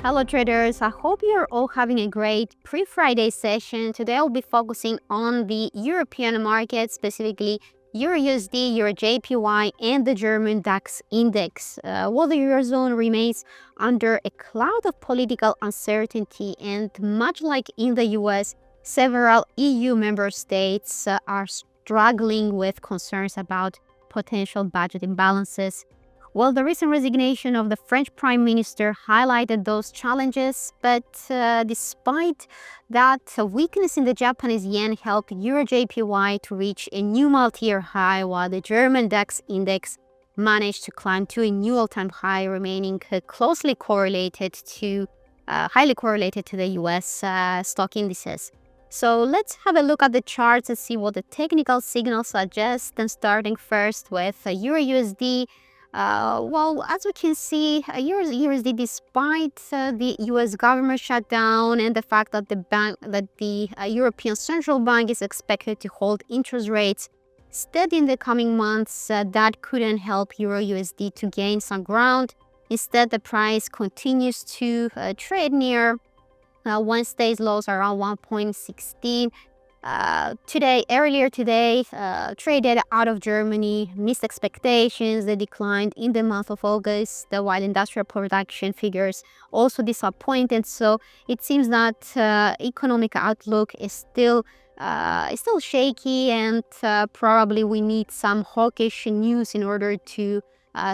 Hello traders, I hope you're all having a great pre-Friday session. Today I'll be focusing on the European market, specifically EURUSD, EURJPY, and the German DAX index. While the Eurozone remains under a cloud of political uncertainty, and much like in the US, several EU member states are struggling with concerns about potential budget imbalances. Well, the recent resignation of the French Prime Minister highlighted those challenges, but despite that, a weakness in the Japanese yen helped EURJPY to reach a new multi-year high, while the German DAX index managed to climb to a new all-time high, remaining highly correlated to the US stock indices. So let's have a look at the charts and see what the technical signals suggest. And starting first with EURUSD. Well, as we can see, EURUSD, despite the U.S. government shutdown and the fact that the European Central Bank is expected to hold interest rates steady in the coming months, that couldn't help EURUSD to gain some ground. Instead, the price continues to trade near Wednesday's lows around 1.16. Earlier today, trade data out of Germany missed expectations. They declined in the month of August, while industrial production figures also disappointed. So it seems that economic outlook is still shaky, and probably we need some hawkish news in order to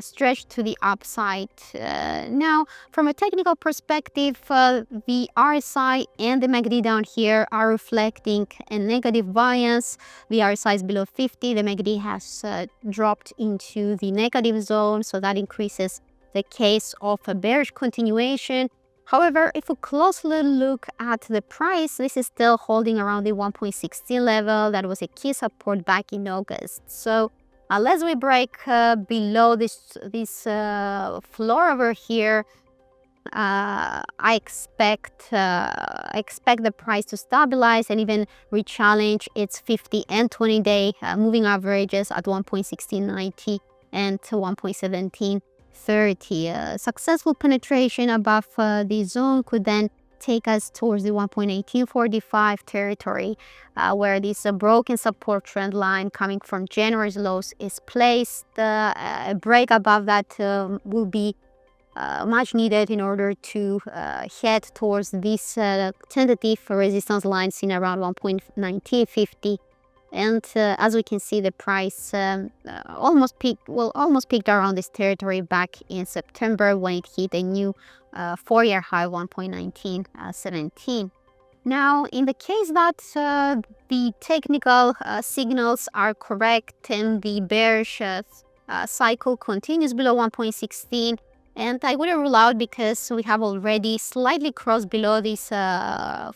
stretch to the upside. Now, from a technical perspective, the RSI and the MACD down here are reflecting a negative variance. The RSI is below 50, the MACD has dropped into the negative zone, so that increases the case of a bearish continuation. However, if we closely look at the price, this is still holding around the 1.16 level. That was a key support back in August. So unless we break below this floor over here, I expect the price to stabilize and even re-challenge its 50 and 20-day moving averages at 1.1690 and 1.1730. Successful penetration above the zone could then take us towards the 1.1845 territory, where this broken support trend line coming from January's lows is placed. A break above that will be much needed in order to head towards this tentative resistance line seen around 1.1950. And as we can see, the price almost peaked around this territory back in September when it hit a new 4-year high, 1.1917. Now, in the case that the technical signals are correct and the bearish cycle continues below 1.16, and I wouldn't rule out because we have already slightly crossed below this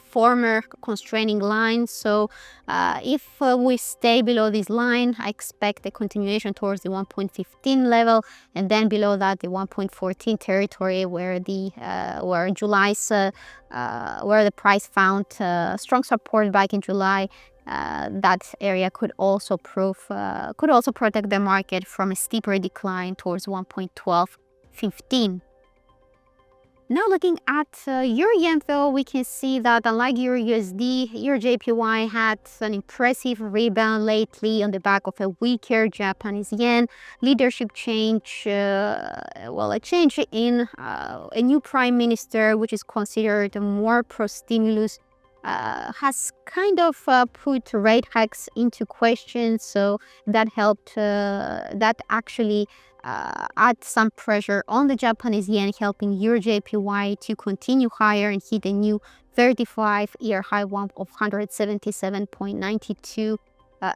former constraining line. So if we stay below this line, I expect a continuation towards the 1.15 level, and then below that the 1.14 territory, where the where the price found strong support back in July. That area could also protect the market from a steeper decline towards 1.1215. Now looking at Euro-Yen, though, we can see that unlike Euro-USD, EURJPY had an impressive rebound lately on the back of a weaker Japanese yen. Leadership change, a change in a new prime minister, which is considered more pro-stimulus, has kind of put rate hikes into question. So that helped, that actually add some pressure on the Japanese yen, helping EURJPY to continue higher and hit a new 35-year high of 177.92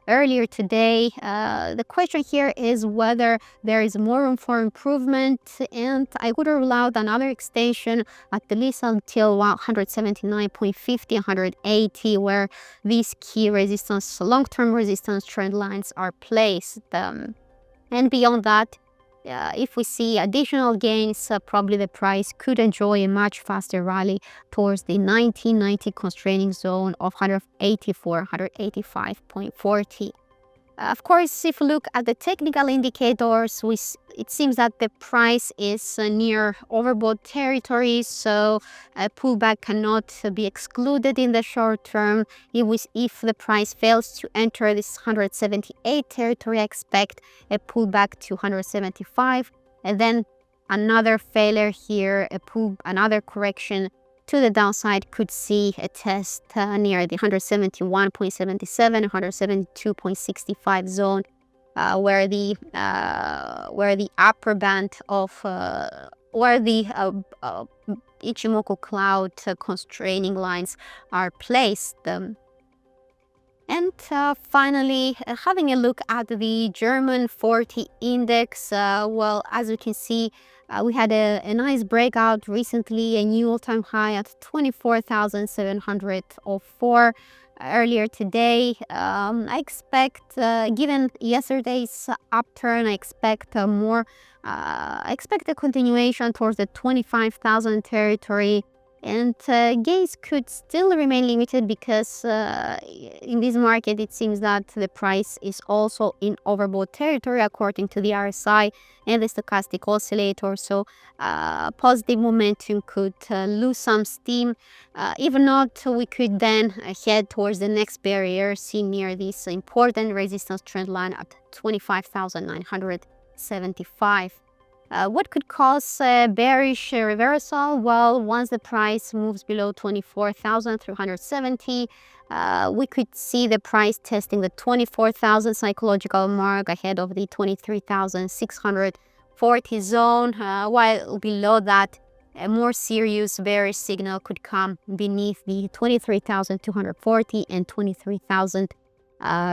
earlier today. The question here is whether there is more room for improvement, and I would rule out another extension at least until 179.50, 180, where these key resistance, long-term resistance trend lines are placed. And beyond that, if we see additional gains, probably the price could enjoy a much faster rally towards the 1990 constraining zone of 184, 185.40. Of course, if we look at the technical indicators, it seems that the price is near overbought territory, so a pullback cannot be excluded in the short term. If the price fails to enter this 178 territory, I expect a pullback to 175, and then another failure here, another correction to the downside could see a test near the 171.77, 172.65 zone, where the upper band of where the Ichimoku cloud constraining lines are placed. And finally, having a look at the German 40 index, well, as you can see, we had a nice breakout recently, a new all-time high at 24,704 earlier today. I expect, given yesterday's upturn, I expect I expect a continuation towards the 25,000 territory. And gains could still remain limited because in this market it seems that the price is also in overbought territory according to the RSI and the stochastic oscillator. So positive momentum could lose some steam. If not, we could then head towards the next barrier seen near this important resistance trend line at 25,975. What could cause a bearish reversal? Well, once the price moves below 24,370, we could see the price testing the 24,000 psychological mark ahead of the 23,640 zone, while below that, a more serious bearish signal could come beneath the 23,240 and 23,000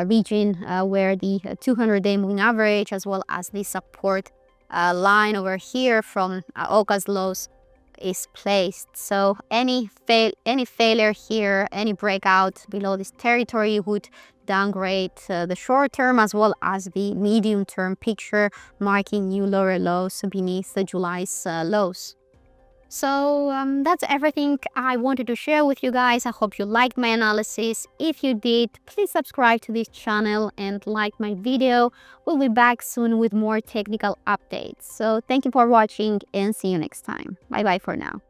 region, where the 200-day moving average as well as the support line over here from August lows is placed. So any failure here, any breakout below this territory would downgrade the short term as well as the medium term picture, marking new lower lows beneath the July's lows. So that's everything I wanted to share with you guys. I hope you liked my analysis. If you did, please subscribe to this channel and like my video. We'll be back soon with more technical updates. So thank you for watching and see you next time. Bye bye for now.